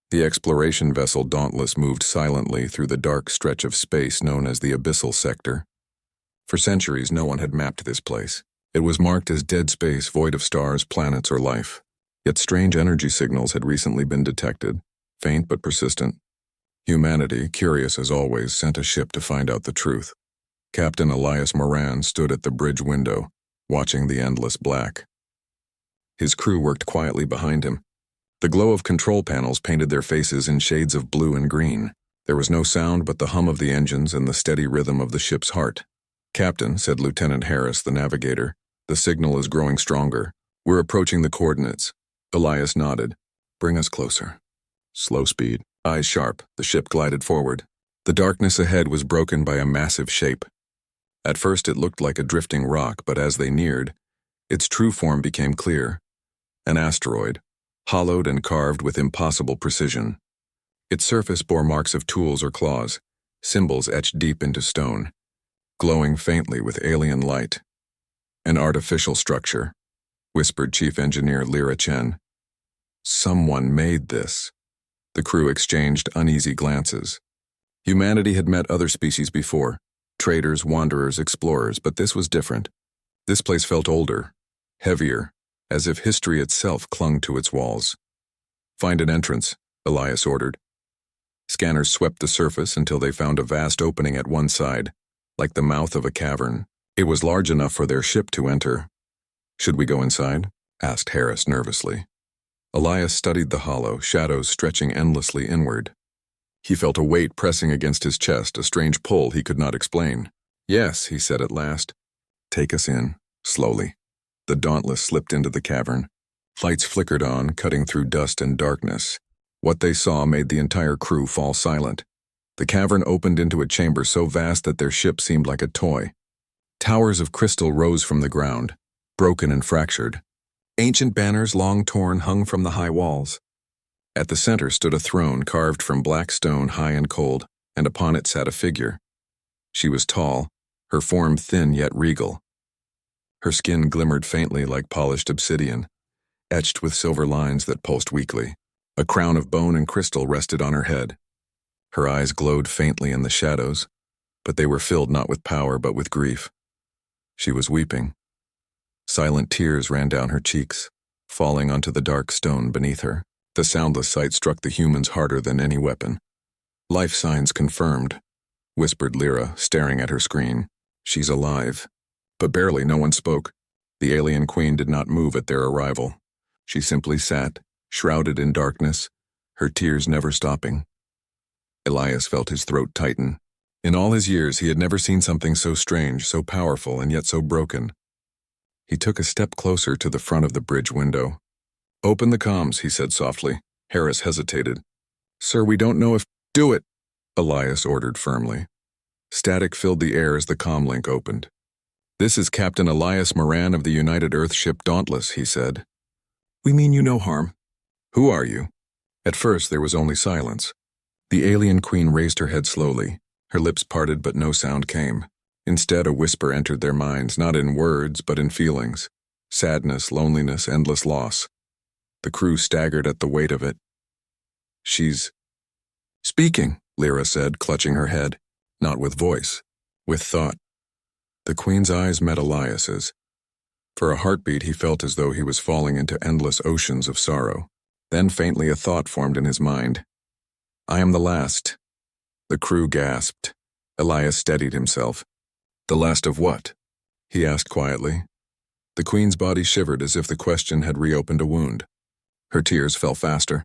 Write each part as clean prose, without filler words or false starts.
The exploration vessel Dauntless moved silently through the dark stretch of space known as the Abyssal Sector. For centuries, no one had mapped this place. It was marked as dead space, void of stars, planets, or life. Yet strange energy signals had recently been detected, faint but persistent. Humanity, curious as always, sent a ship to find out the truth. Captain Elias Moran stood at the bridge window, watching the endless black. His crew worked quietly behind him. The glow of control panels painted their faces in shades of blue and green. There was no sound but the hum of the engines and the steady rhythm of the ship's heart. "Captain," said Lieutenant Harris, the navigator, "the signal is growing stronger. We're approaching the coordinates." Elias nodded. "Bring us closer." Slow speed, eyes sharp, the ship glided forward. The darkness ahead was broken by a massive shape. At first it looked like a drifting rock, but as they neared, its true form became clear. An asteroid, hollowed and carved with impossible precision. Its surface bore marks of tools or claws, symbols etched deep into stone, glowing faintly with alien light. "An artificial structure," whispered Chief Engineer Lyra Chen. "Someone made this." The crew exchanged uneasy glances. Humanity had met other species before, traders, wanderers, explorers, but this was different. This place felt older, heavier, as if history itself clung to its walls. "Find an entrance," Elias ordered. Scanners swept the surface until they found a vast opening at one side, like the mouth of a cavern. It was large enough for their ship to enter. "Should we go inside?" asked Harris nervously. Elias studied the hollow, shadows stretching endlessly inward. He felt a weight pressing against his chest, a strange pull he could not explain. "Yes," he said at last. "Take us in, slowly." The Dauntless slipped into the cavern. Lights flickered on, cutting through dust and darkness. What they saw made the entire crew fall silent. The cavern opened into a chamber so vast that their ship seemed like a toy. Towers of crystal rose from the ground, broken and fractured. Ancient banners, long torn, hung from the high walls. At the center stood a throne carved from black stone, high and cold, and upon it sat a figure. She was tall, her form thin yet regal. Her skin glimmered faintly like polished obsidian, etched with silver lines that pulsed weakly. A crown of bone and crystal rested on her head. Her eyes glowed faintly in the shadows, but they were filled not with power but with grief. She was weeping. Silent tears ran down her cheeks, falling onto the dark stone beneath her. The soundless sight struck the humans harder than any weapon. "Life signs confirmed," whispered Lyra, staring at her screen. "She's alive." But barely, no one spoke. The alien queen did not move at their arrival. She simply sat, shrouded in darkness, her tears never stopping. Elias felt his throat tighten. In all his years, he had never seen something so strange, so powerful, and yet so broken. He took a step closer to the front of the bridge window. "Open the comms," he said softly. Harris hesitated. "Sir, we don't know if—" "Do it," Elias ordered firmly. Static filled the air as the comm link opened. "This is Captain Elias Moran of the United Earth ship Dauntless," he said. "We mean you no harm." "Who are you?" At first there was only silence. The alien queen raised her head slowly. Her lips parted but no sound came. Instead a whisper entered their minds, not in words but in feelings. Sadness, loneliness, endless loss. The crew staggered at the weight of it. "She's speaking," Lyra said, clutching her head. Not with voice, with thought. The queen's eyes met Elias's. For a heartbeat he felt as though he was falling into endless oceans of sorrow. Then faintly a thought formed in his mind. "I am the last." The crew gasped. Elias steadied himself. "The last of what?" he asked quietly. The queen's body shivered as if the question had reopened a wound. Her tears fell faster.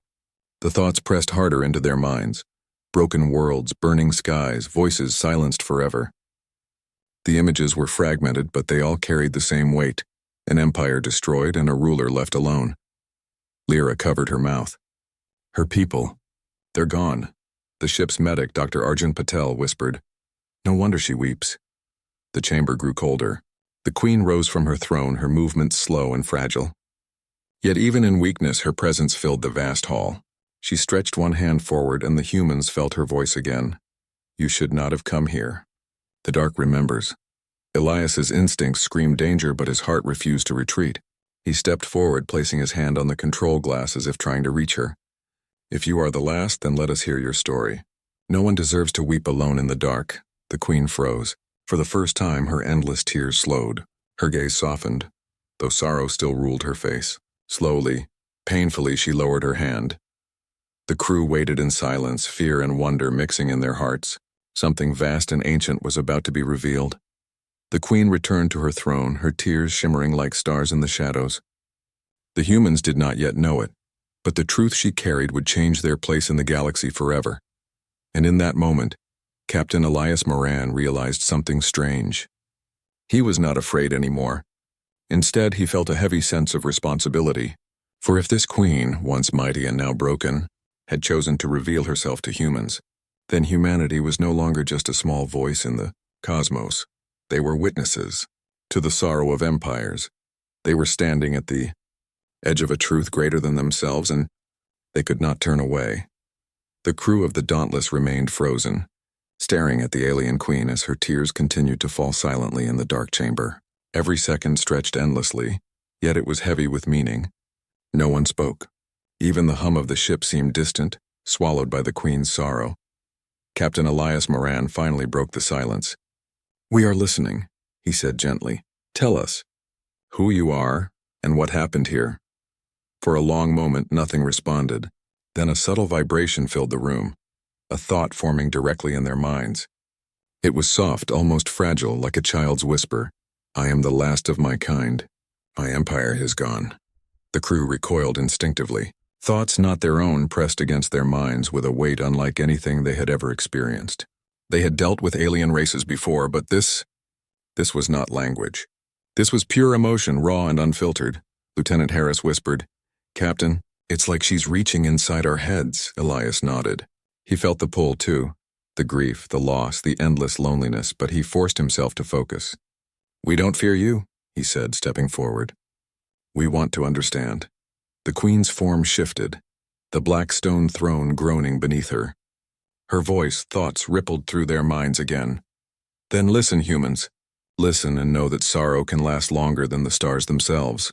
The thoughts pressed harder into their minds. Broken worlds, burning skies, voices silenced forever. The images were fragmented, but they all carried the same weight. An empire destroyed and a ruler left alone. Lyra covered her mouth. "Her people, they're gone." The ship's medic, Dr. Arjun Patel, whispered. "No wonder she weeps." The chamber grew colder. The queen rose from her throne, her movements slow and fragile. Yet even in weakness, her presence filled the vast hall. She stretched one hand forward and the humans felt her voice again. "You should not have come here. The dark remembers." Elias's instincts screamed danger, but his heart refused to retreat. He stepped forward, placing his hand on the control glass as if trying to reach her. If you are the last, then let us hear your story. No one deserves to weep alone in the dark. The queen froze. For the first time, her endless tears slowed. Her gaze softened, though sorrow still ruled her face. Slowly, painfully, she lowered her hand. The crew waited in silence, fear and wonder mixing in their hearts. Something vast and ancient was about to be revealed. The queen returned to her throne, her tears shimmering like stars in the shadows. The humans did not yet know it, but the truth she carried would change their place in the galaxy forever. And in that moment, Captain Elias Moran realized something strange. He was not afraid anymore. Instead, he felt a heavy sense of responsibility. For if this queen, once mighty and now broken, had chosen to reveal herself to humans, then humanity was no longer just a small voice in the cosmos. They were witnesses to the sorrow of empires. They were standing at the edge of a truth greater than themselves, and they could not turn away. The crew of the Dauntless remained frozen, staring at the alien queen as her tears continued to fall silently in the dark chamber. Every second stretched endlessly, yet it was heavy with meaning. No one spoke. Even the hum of the ship seemed distant, swallowed by the queen's sorrow. Captain Elias Moran finally broke the silence. "We are listening," he said gently. "Tell us who you are and what happened here." For a long moment, nothing responded. Then a subtle vibration filled the room, a thought forming directly in their minds. It was soft, almost fragile, like a child's whisper. "I am the last of my kind. My empire has gone." The crew recoiled instinctively. Thoughts not their own pressed against their minds with a weight unlike anything they had ever experienced. They had dealt with alien races before, but this was not language. This was pure emotion, raw and unfiltered. Lieutenant Harris whispered, "Captain, it's like she's reaching inside our heads." Elias nodded. He felt the pull too, the grief, the loss, the endless loneliness, but he forced himself to focus. "We don't fear you," he said, stepping forward. "We want to understand." The queen's form shifted, the black stone throne groaning beneath her. Her voice, thoughts rippled through their minds again. "Then listen, humans. Listen and know that sorrow can last longer than the stars themselves."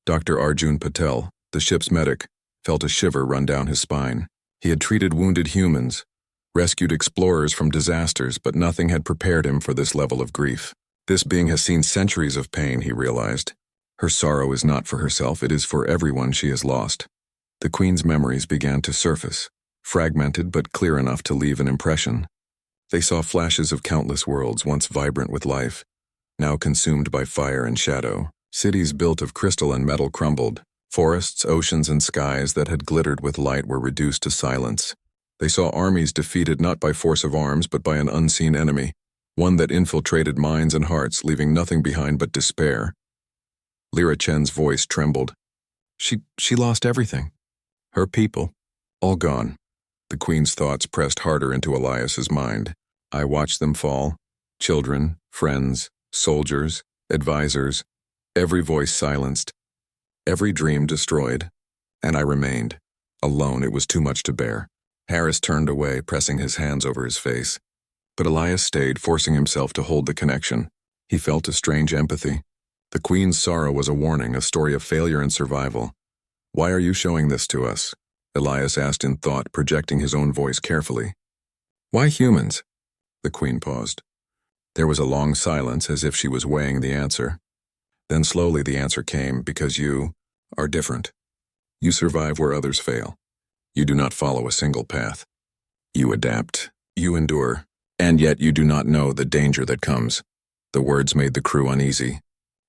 Dr. Arjun Patel, the ship's medic, felt a shiver run down his spine. He had treated wounded humans, rescued explorers from disasters, but nothing had prepared him for this level of grief. This being has seen centuries of pain, he realized. Her sorrow is not for herself, it is for everyone she has lost. The queen's memories began to surface, fragmented but clear enough to leave an impression. They saw flashes of countless worlds once vibrant with life, now consumed by fire and shadow. Cities built of crystal and metal crumbled. Forests, oceans, and skies that had glittered with light were reduced to silence. They saw armies defeated not by force of arms but by an unseen enemy, one that infiltrated minds and hearts, leaving nothing behind but despair. Lyra Chen's voice trembled. She lost everything. Her people, all gone. The queen's thoughts pressed harder into Elias's mind. "I watched them fall. Children, friends, soldiers, advisors, every voice silenced, every dream destroyed. And I remained. Alone, it was too much to bear." Harris turned away, pressing his hands over his face. But Elias stayed, forcing himself to hold the connection. He felt a strange empathy. The queen's sorrow was a warning, a story of failure and survival. "Why are you showing this to us?" Elias asked in thought, projecting his own voice carefully. "Why humans?" The queen paused. There was a long silence, as if she was weighing the answer. Then slowly the answer came, "Because you are different. You survive where others fail. You do not follow a single path. You adapt, you endure, and yet you do not know the danger that comes." The words made the crew uneasy.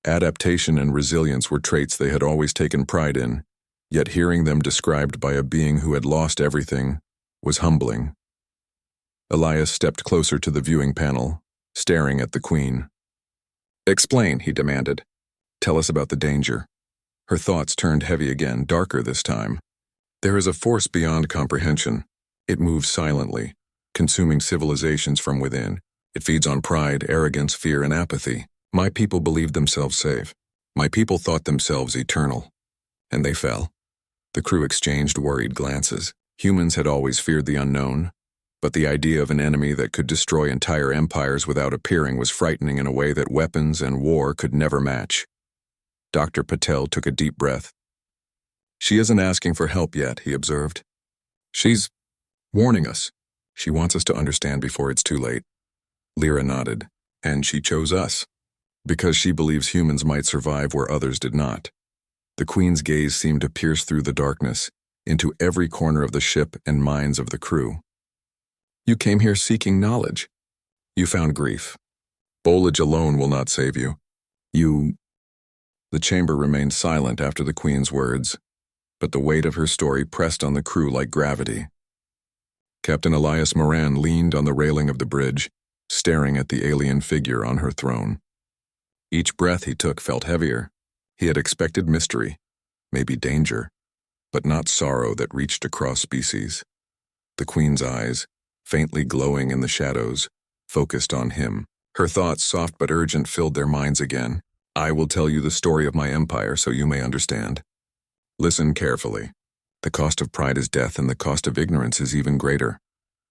Adaptation and resilience were traits they had always taken pride in, yet hearing them described by a being who had lost everything was humbling. Elias stepped closer to the viewing panel, staring at the queen. "Explain," he demanded. "Tell us about the danger." Her thoughts turned heavy again, darker this time. "There is a force beyond comprehension. It moves silently, consuming civilizations from within. It feeds on pride, arrogance, fear, and apathy. My people believed themselves safe. My people thought themselves eternal. And they fell." The crew exchanged worried glances. Humans had always feared the unknown, but the idea of an enemy that could destroy entire empires without appearing was frightening in a way that weapons and war could never match. Dr. Patel took a deep breath. "She isn't asking for help yet," he observed. She's warning us. She wants us to understand before it's too late. Lyra nodded. And she chose us. Because she believes humans might survive where others did not. The Queen's gaze seemed to pierce through the darkness, into every corner of the ship and minds of the crew. You came here seeking knowledge. You found grief. Bolage alone will not save you. The chamber remained silent after the Queen's words, but the weight of her story pressed on the crew like gravity. Captain Elias Moran leaned on the railing of the bridge, staring at the alien figure on her throne. Each breath he took felt heavier. He had expected mystery, maybe danger, but not sorrow that reached across species. The Queen's eyes, faintly glowing in the shadows, focused on him. Her thoughts, soft but urgent, filled their minds again. I will tell you the story of my empire so you may understand. Listen carefully. The cost of pride is death, and the cost of ignorance is even greater.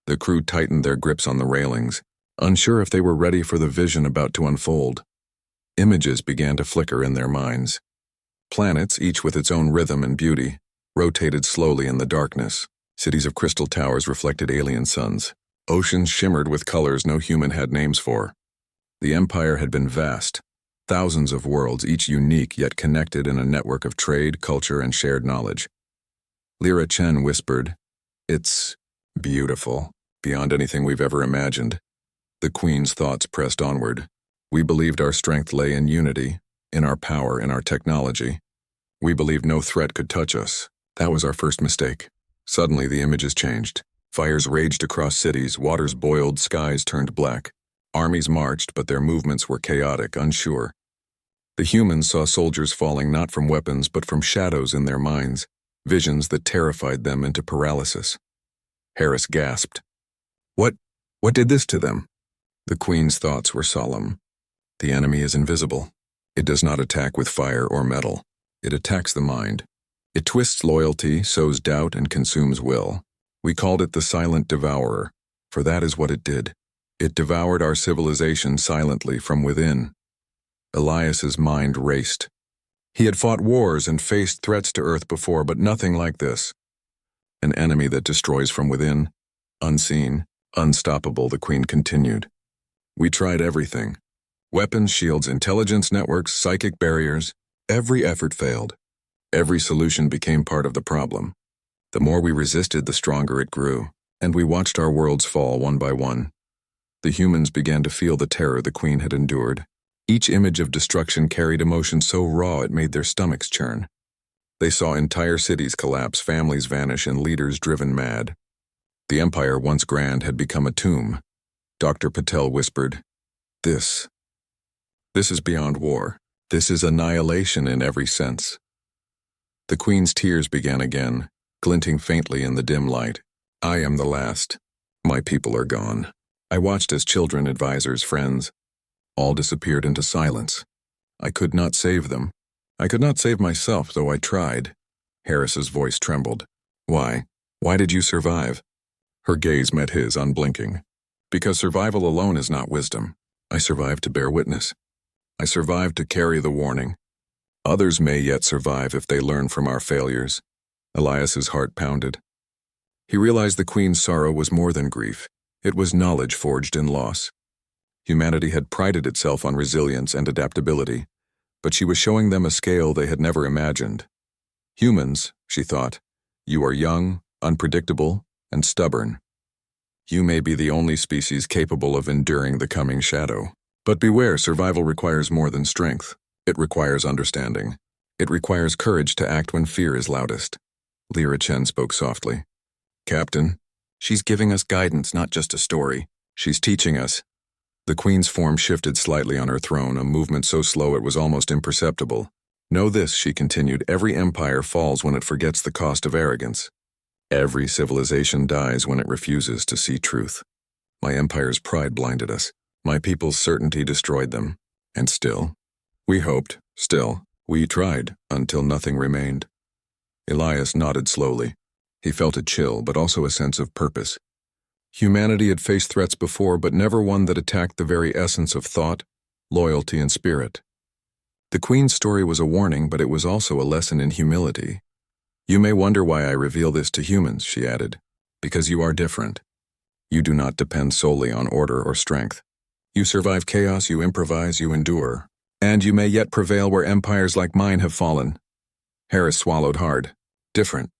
The crew tightened their grips on the railings, unsure if they were ready for the vision about to unfold. Images began to flicker in their minds. Planets, each with its own rhythm and beauty, rotated slowly in the darkness. Cities of crystal towers reflected alien suns. Oceans shimmered with colors no human had names for. The empire had been vast. Thousands of worlds, each unique yet connected in a network of trade, culture, and shared knowledge. Lyra Chen whispered, "It's beautiful, beyond anything we've ever imagined." The Queen's thoughts pressed onward. We believed our strength lay in unity, in our power, in our technology. We believed no threat could touch us. That was our first mistake. Suddenly the images changed. Fires raged across cities, waters boiled, skies turned black. Armies marched, but their movements were chaotic, unsure. The humans saw soldiers falling not from weapons but from shadows in their minds, visions that terrified them into paralysis. Harris gasped. What did this to them?" The Queen's thoughts were solemn. The enemy is invisible. It does not attack with fire or metal. It attacks the mind. It twists loyalty, sows doubt, and consumes will. We called it the silent devourer, for that is what it did. It devoured our civilization silently from within. Elias's mind raced. He had fought wars and faced threats to Earth before, but nothing like this. An enemy that destroys from within, unseen, unstoppable, the Queen continued. We tried everything. Weapons, shields, intelligence networks, psychic barriers. Every effort failed. Every solution became part of the problem. The more we resisted, the stronger it grew, and we watched our worlds fall one by one. The humans began to feel the terror the Queen had endured. Each image of destruction carried emotion so raw it made their stomachs churn. They saw entire cities collapse, families vanish, and leaders driven mad. The empire, once grand, had become a tomb. Dr. Patel whispered, This is beyond war. This is annihilation in every sense." The Queen's tears began again, glinting faintly in the dim light. "I am the last. My people are gone. I watched as children, advisors, friends, all disappeared into silence. I could not save them. I could not save myself, though I tried." Harris's voice trembled. Why? Why did you survive?" Her gaze met his, unblinking. "Because survival alone is not wisdom. I survived to bear witness. I survived to carry the warning. Others may yet survive if they learn from our failures." Elias's heart pounded. He realized the Queen's sorrow was more than grief. It was knowledge forged in loss. Humanity had prided itself on resilience and adaptability, but she was showing them a scale they had never imagined. Humans, she thought, you are young, unpredictable, and stubborn. You may be the only species capable of enduring the coming shadow. But beware, survival requires more than strength. It requires understanding. It requires courage to act when fear is loudest. Lyra Chen spoke softly. "Captain, she's giving us guidance, not just a story. She's teaching us." The Queen's form shifted slightly on her throne, a movement so slow it was almost imperceptible. "Know this," she continued, "every empire falls when it forgets the cost of arrogance. Every civilization dies when it refuses to see truth. My empire's pride blinded us. My people's certainty destroyed them. And still, we hoped, we tried, until nothing remained." Elias nodded slowly. He felt a chill, but also a sense of purpose. Humanity had faced threats before, but never one that attacked the very essence of thought, loyalty, and spirit. The Queen's story was a warning, but it was also a lesson in humility. "You may wonder why I reveal this to humans," she added. Because you are different. You do not depend solely on order or strength. You survive chaos, you improvise, you endure. And you may yet prevail where empires like mine have fallen. Harris swallowed hard. Different,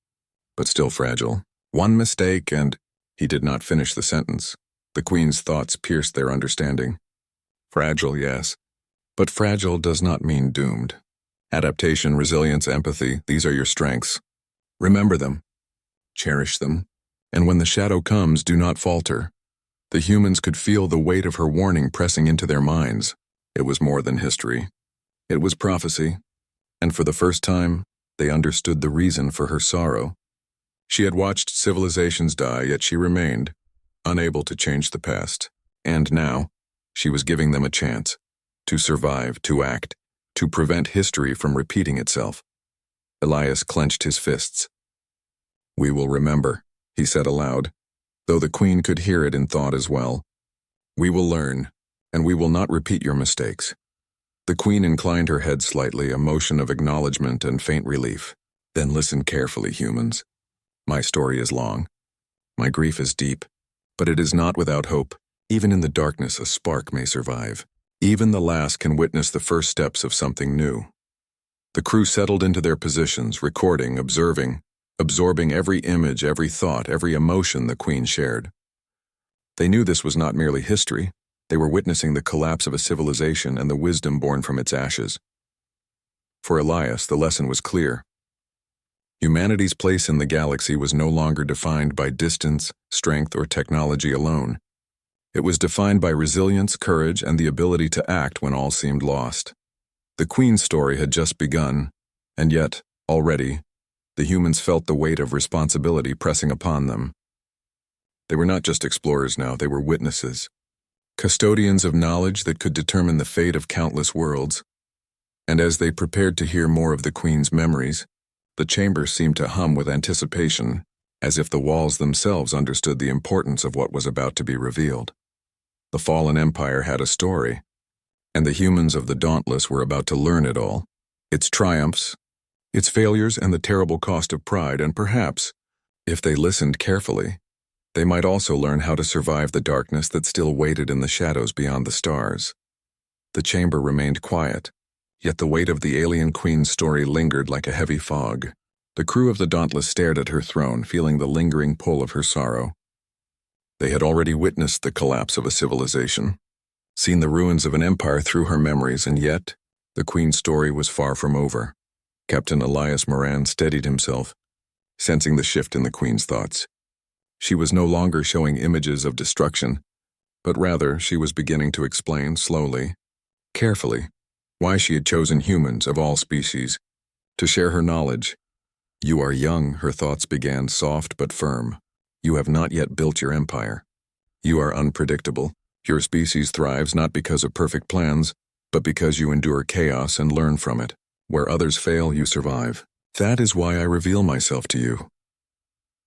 but still fragile. One mistake and... He did not finish the sentence. The Queen's thoughts pierced their understanding. Fragile, yes. But fragile does not mean doomed. Adaptation, resilience, empathy, these are your strengths. Remember them. Cherish them. And when the shadow comes, do not falter. The humans could feel the weight of her warning pressing into their minds. It was more than history. It was prophecy. And for the first time, they understood the reason for her sorrow. She had watched civilizations die, yet she remained, unable to change the past. And now, she was giving them a chance. To survive, to act, to prevent history from repeating itself. Elias clenched his fists. "We will remember," he said aloud, though the Queen could hear it in thought as well. "We will learn, and we will not repeat your mistakes." The Queen inclined her head slightly, a motion of acknowledgement and faint relief. "Then listen carefully, humans. My story is long. My grief is deep, but it is not without hope. Even in the darkness, a spark may survive. Even the last can witness the first steps of something new." The crew settled into their positions, recording, observing, absorbing every image, every thought, every emotion the Queen shared. They knew this was not merely history. They were witnessing the collapse of a civilization and the wisdom born from its ashes. For Elias, the lesson was clear. Humanity's place in the galaxy was no longer defined by distance, strength, or technology alone. It was defined by resilience, courage, and the ability to act when all seemed lost. The Queen's story had just begun, and yet, already, the humans felt the weight of responsibility pressing upon them. They were not just explorers now, they were witnesses. Custodians of knowledge that could determine the fate of countless worlds. And as they prepared to hear more of the Queen's memories, the chamber seemed to hum with anticipation, as if the walls themselves understood the importance of what was about to be revealed. The fallen empire had a story, and the humans of the Dauntless were about to learn it all, its triumphs, its failures, and the terrible cost of pride, and perhaps, if they listened carefully, they might also learn how to survive the darkness that still waited in the shadows beyond the stars. The chamber remained quiet, yet the weight of the alien Queen's story lingered like a heavy fog. The crew of the Dauntless stared at her throne, feeling the lingering pull of her sorrow. They had already witnessed the collapse of a civilization, seen the ruins of an empire through her memories, and yet, the Queen's story was far from over. Captain Elias Moran steadied himself, sensing the shift in the Queen's thoughts. She was no longer showing images of destruction, but rather she was beginning to explain slowly, carefully, why she had chosen humans of all species to share her knowledge. "You are young," her thoughts began, soft but firm. "You have not yet built your empire. You are unpredictable. Your species thrives not because of perfect plans, but because you endure chaos and learn from it. Where others fail, you survive. That is why I reveal myself to you."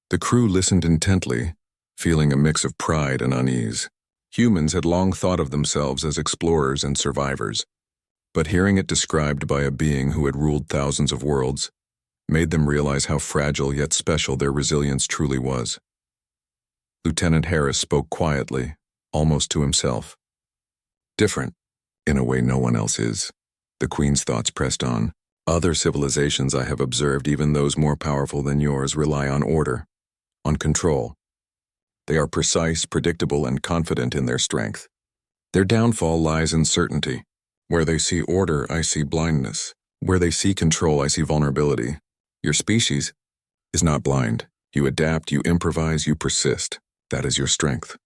The crew listened intently, feeling a mix of pride and unease. Humans had long thought of themselves as explorers and survivors, but hearing it described by a being who had ruled thousands of worlds made them realize how fragile yet special their resilience truly was. Lieutenant Harris spoke quietly, almost to himself. "Different, in a way no one else is." The Queen's thoughts pressed on. "Other civilizations I have observed, even those more powerful than yours, rely on order, on control. They are precise, predictable, and confident in their strength. Their downfall lies in certainty. Where they see order, I see blindness. Where they see control, I see vulnerability. Your species is not blind. You adapt, you improvise, you persist. That is your strength."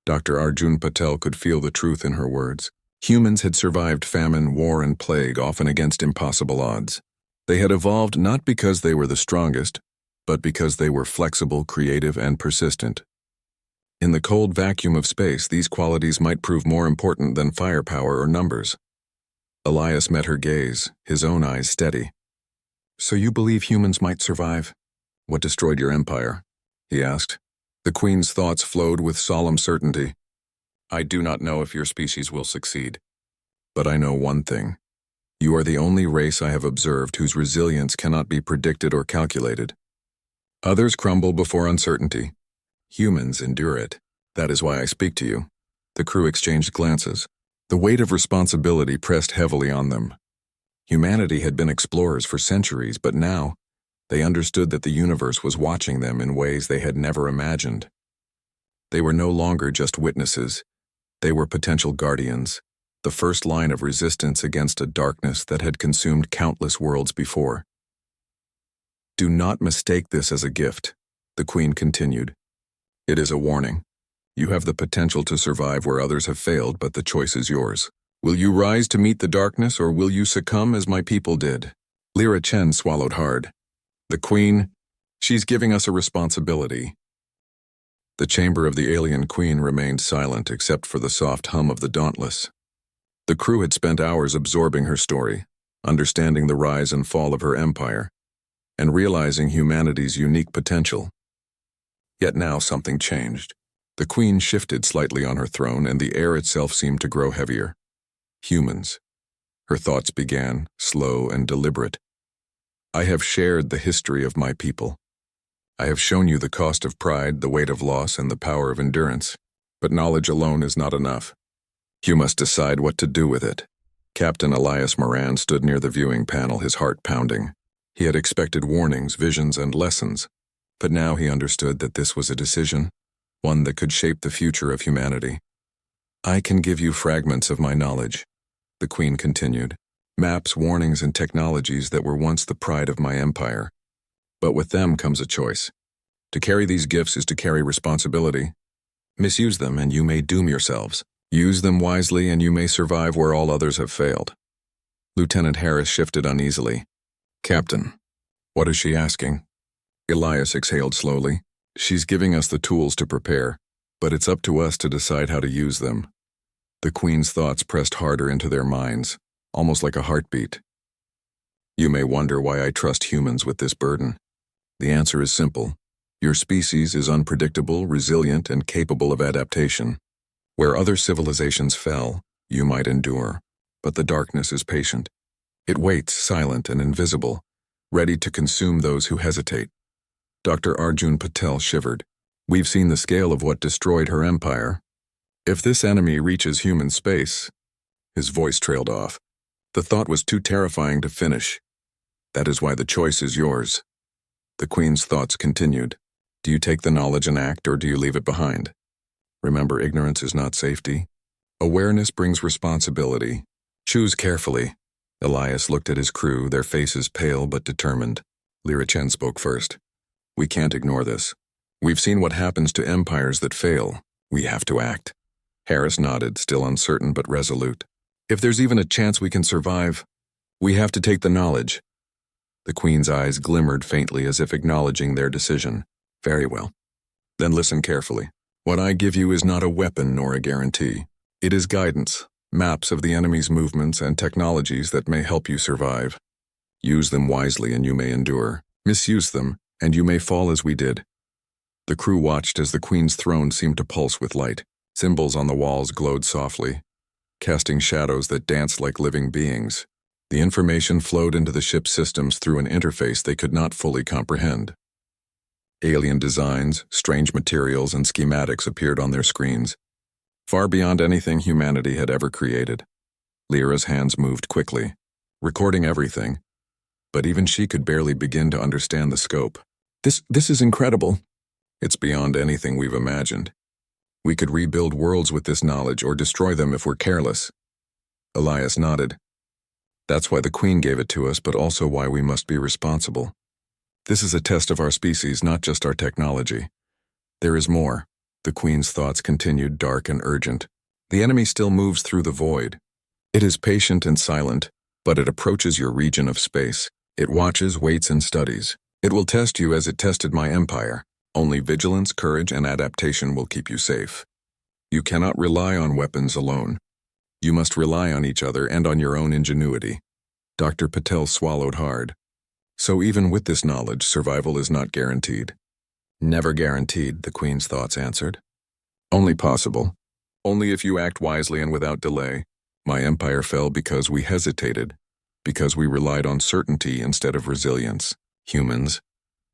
Dr. Arjun Patel could feel the truth in her words. Humans had survived famine, war, and plague, often against impossible odds. They had evolved not because they were the strongest, but because they were flexible, creative, and persistent. In the cold vacuum of space, these qualities might prove more important than firepower or numbers. Elias met her gaze, his own eyes steady. "So you believe humans might survive?" "What destroyed your empire?" he asked. The Queen's thoughts flowed with solemn certainty. "I do not know if your species will succeed. But I know one thing. You are the only race I have observed whose resilience cannot be predicted or calculated. Others crumble before uncertainty, Humans endure it. That is why I speak to you. The crew exchanged glances. The weight of responsibility pressed heavily on them. Humanity had been explorers for centuries, but now they understood that the universe was watching them in ways they had never imagined. They were no longer just witnesses. They were potential guardians, the first line of resistance against a darkness that had consumed countless worlds before. Do not mistake this as a gift, the Queen continued. It is a warning. You have the potential to survive where others have failed, but the choice is yours. Will you rise to meet the darkness, or will you succumb as my people did? Lyra Chen swallowed hard. The Queen, she's giving us a responsibility. The chamber of the alien queen remained silent except for the soft hum of the Dauntless. The crew had spent hours absorbing her story, understanding the rise and fall of her empire, and realizing humanity's unique potential. Yet now something changed. The queen shifted slightly on her throne, and the air itself seemed to grow heavier. Humans. Her thoughts began, slow and deliberate. I have shared the history of my people. I have shown you the cost of pride, the weight of loss, and the power of endurance. But knowledge alone is not enough. You must decide what to do with it. Captain Elias Moran stood near the viewing panel, his heart pounding. He had expected warnings, visions, and lessons, but now he understood that this was a decision, one that could shape the future of humanity. I can give you fragments of my knowledge, the Queen continued, maps, warnings, and technologies that were once the pride of my empire. But with them comes a choice. To carry these gifts is to carry responsibility. Misuse them and you may doom yourselves. Use them wisely and you may survive where all others have failed. Lieutenant Harris shifted uneasily. Captain, what is she asking? Elias exhaled slowly. She's giving us the tools to prepare, but it's up to us to decide how to use them. The Queen's thoughts pressed harder into their minds, almost like a heartbeat. You may wonder why I trust humans with this burden. The answer is simple. Your species is unpredictable, resilient, and capable of adaptation. Where other civilizations fell, you might endure, but the darkness is patient. It waits, silent and invisible, ready to consume those who hesitate. Dr. Arjun Patel shivered. We've seen the scale of what destroyed her empire. If this enemy reaches human space... His voice trailed off. The thought was too terrifying to finish. That is why the choice is yours. The Queen's thoughts continued. Do you take the knowledge and act, or do you leave it behind? Remember, ignorance is not safety. Awareness brings responsibility. Choose carefully. Elias looked at his crew, their faces pale but determined. Lyra Chen spoke first. We can't ignore this. We've seen what happens to empires that fail. We have to act. Harris nodded, still uncertain but resolute. If there's even a chance we can survive, we have to take the knowledge. The Queen's eyes glimmered faintly as if acknowledging their decision. Very well. Then listen carefully. What I give you is not a weapon nor a guarantee. It is guidance, maps of the enemy's movements and technologies that may help you survive. Use them wisely and you may endure. Misuse them, and you may fall as we did. The crew watched as the Queen's throne seemed to pulse with light. Symbols on the walls glowed softly, casting shadows that danced like living beings. The information flowed into the ship's systems through an interface they could not fully comprehend. Alien designs, strange materials, and schematics appeared on their screens, far beyond anything humanity had ever created. Lyra's hands moved quickly, recording everything, but even she could barely begin to understand the scope. This is incredible. It's beyond anything we've imagined. We could rebuild worlds with this knowledge or destroy them if we're careless. Elias nodded. That's why the Queen gave it to us, but also why we must be responsible. This is a test of our species, not just our technology. There is more. The Queen's thoughts continued, dark and urgent. The enemy still moves through the void. It is patient and silent, but it approaches your region of space. It watches, waits, and studies. It will test you as it tested my empire. Only vigilance, courage, and adaptation will keep you safe. You cannot rely on weapons alone. You must rely on each other and on your own ingenuity. Dr. Patel swallowed hard. So even with this knowledge, survival is not guaranteed. Never guaranteed, the Queen's thoughts answered. Only possible. Only if you act wisely and without delay. My empire fell because we hesitated, because we relied on certainty instead of resilience. Humans,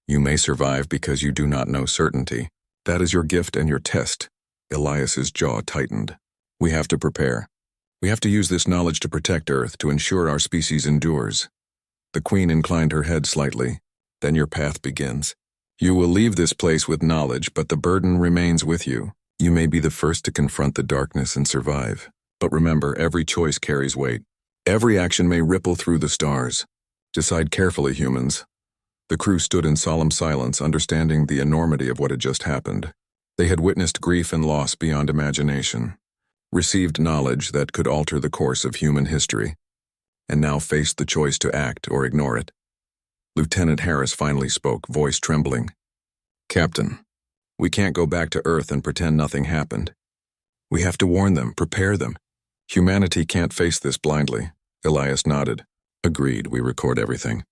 you may survive because you do not know certainty. That is your gift and your test. Elias's jaw tightened. We have to prepare. We have to use this knowledge to protect Earth, to ensure our species endures. The Queen inclined her head slightly. Then your path begins. You will leave this place with knowledge, but the burden remains with you. You may be the first to confront the darkness and survive. But remember, every choice carries weight. Every action may ripple through the stars. Decide carefully, humans. The crew stood in solemn silence, understanding the enormity of what had just happened. They had witnessed grief and loss beyond imagination, received knowledge that could alter the course of human history, and now faced the choice to act or ignore it. Lieutenant Harris finally spoke, voice trembling. Captain, we can't go back to Earth and pretend nothing happened. We have to warn them, prepare them. Humanity can't face this blindly. Elias nodded. Agreed, we record everything.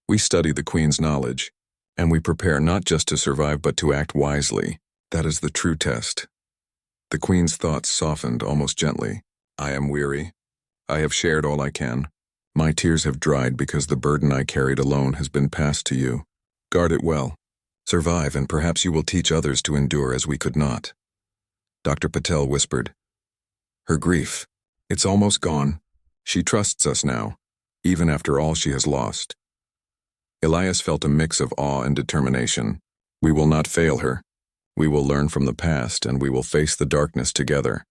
We study the Queen's knowledge, and we prepare not just to survive but to act wisely. That is the true test. The Queen's thoughts softened almost gently. I am weary. I have shared all I can. My tears have dried because the burden I carried alone has been passed to you. Guard it well. Survive, and perhaps you will teach others to endure as we could not. Dr. Patel whispered. Her grief. It's almost gone. She trusts us now, even after all she has lost. Elias felt a mix of awe and determination. We will not fail her. We will learn from the past, and we will face the darkness together.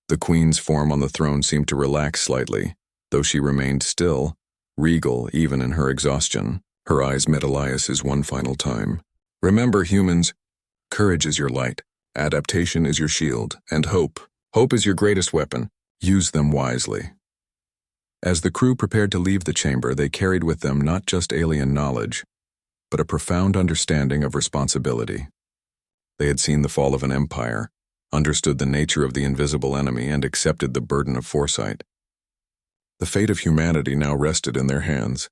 The Queen's form on the throne seemed to relax slightly, though she remained still, regal even in her exhaustion. Her eyes met Elias's one final time. Remember, humans, courage is your light, adaptation is your shield, and hope is your greatest weapon. Use them wisely. As the crew prepared to leave the chamber, they carried with them not just alien knowledge, but a profound understanding of responsibility. They had seen the fall of an empire, understood the nature of the invisible enemy, and accepted the burden of foresight. The fate of humanity now rested in their hands,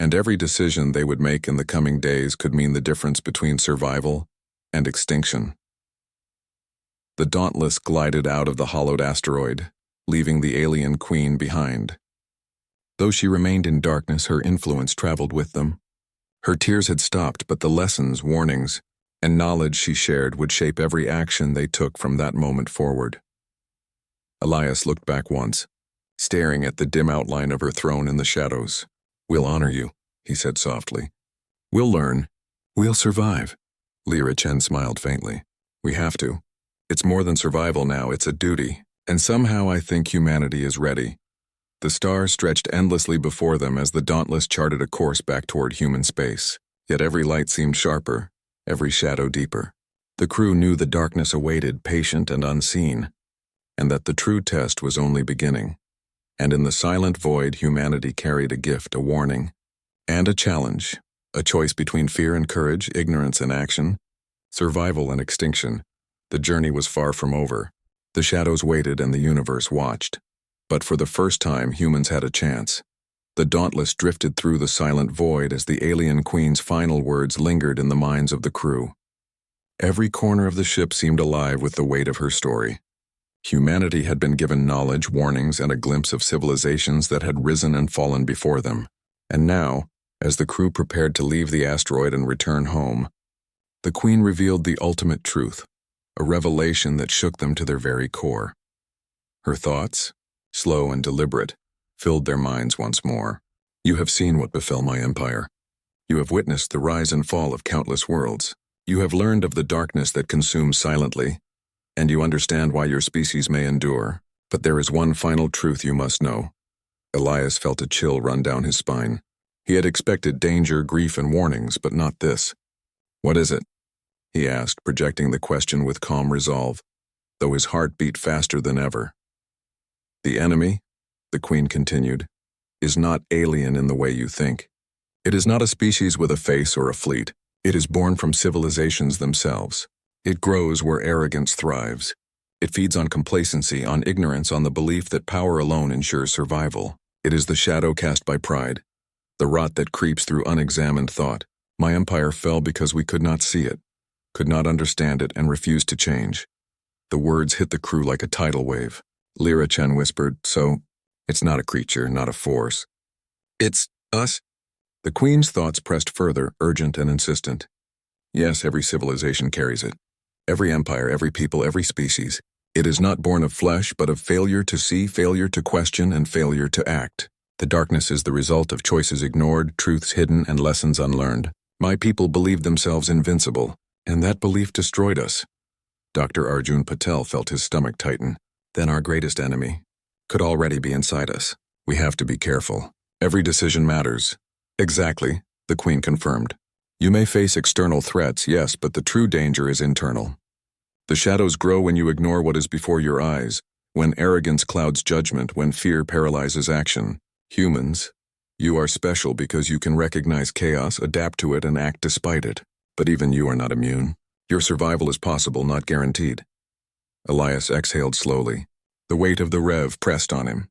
and every decision they would make in the coming days could mean the difference between survival and extinction. The Dauntless glided out of the hollowed asteroid, leaving the alien Queen behind. Though she remained in darkness, her influence traveled with them. Her tears had stopped, but the lessons, warnings, and knowledge she shared would shape every action they took from that moment forward. Elias looked back once, staring at the dim outline of her throne in the shadows. We'll honor you, he said softly. We'll learn. We'll survive. Lyra Chen smiled faintly. We have to. It's more than survival now, it's a duty. And somehow I think humanity is ready. The stars stretched endlessly before them as the Dauntless charted a course back toward human space. Yet every light seemed sharper, every shadow deeper. The crew knew the darkness awaited, patient and unseen, and that the true test was only beginning. And in the silent void, humanity carried a gift, a warning, and a challenge, a choice between fear and courage, ignorance and action, survival and extinction. The journey was far from over. The shadows waited and the universe watched. But for the first time, humans had a chance. The Dauntless drifted through the silent void as the alien Queen's final words lingered in the minds of the crew. Every corner of the ship seemed alive with the weight of her story. Humanity had been given knowledge, warnings, and a glimpse of civilizations that had risen and fallen before them. And now, as the crew prepared to leave the asteroid and return home, the Queen revealed the ultimate truth, a revelation that shook them to their very core. Her thoughts, slow and deliberate, filled their minds once more. You have seen what befell my empire. You have witnessed the rise and fall of countless worlds. You have learned of the darkness that consumes silently, and you understand why your species may endure. But there is one final truth you must know. Elias felt a chill run down his spine. He had expected danger, grief, and warnings, but not this. What is it? He asked, projecting the question with calm resolve, though his heart beat faster than ever. The enemy, the Queen continued, is not alien in the way you think. It is not a species with a face or a fleet. It is born from civilizations themselves. It grows where arrogance thrives. It feeds on complacency, on ignorance, on the belief that power alone ensures survival. It is the shadow cast by pride, the rot that creeps through unexamined thought. My empire fell because we could not see it, could not understand it, and refused to change. The words hit the crew like a tidal wave. Lyra Chen whispered, so, it's not a creature, not a force. It's us? The Queen's thoughts pressed further, urgent and insistent. Yes, every civilization carries it. Every empire, every people, every species. It is not born of flesh, but of failure to see, failure to question, and failure to act. The darkness is the result of choices ignored, truths hidden, and lessons unlearned. My people believed themselves invincible, and that belief destroyed us. Dr. Arjun Patel felt his stomach tighten. Then our greatest enemy could already be inside us. We have to be careful. Every decision matters. Exactly, the Queen confirmed. You may face external threats, yes, but the true danger is internal. The shadows grow when you ignore what is before your eyes, when arrogance clouds judgment, when fear paralyzes action. Humans, you are special because you can recognize chaos, adapt to it, and act despite it. But even you are not immune. Your survival is possible, not guaranteed. Elias exhaled slowly. The weight of the Rev pressed on him.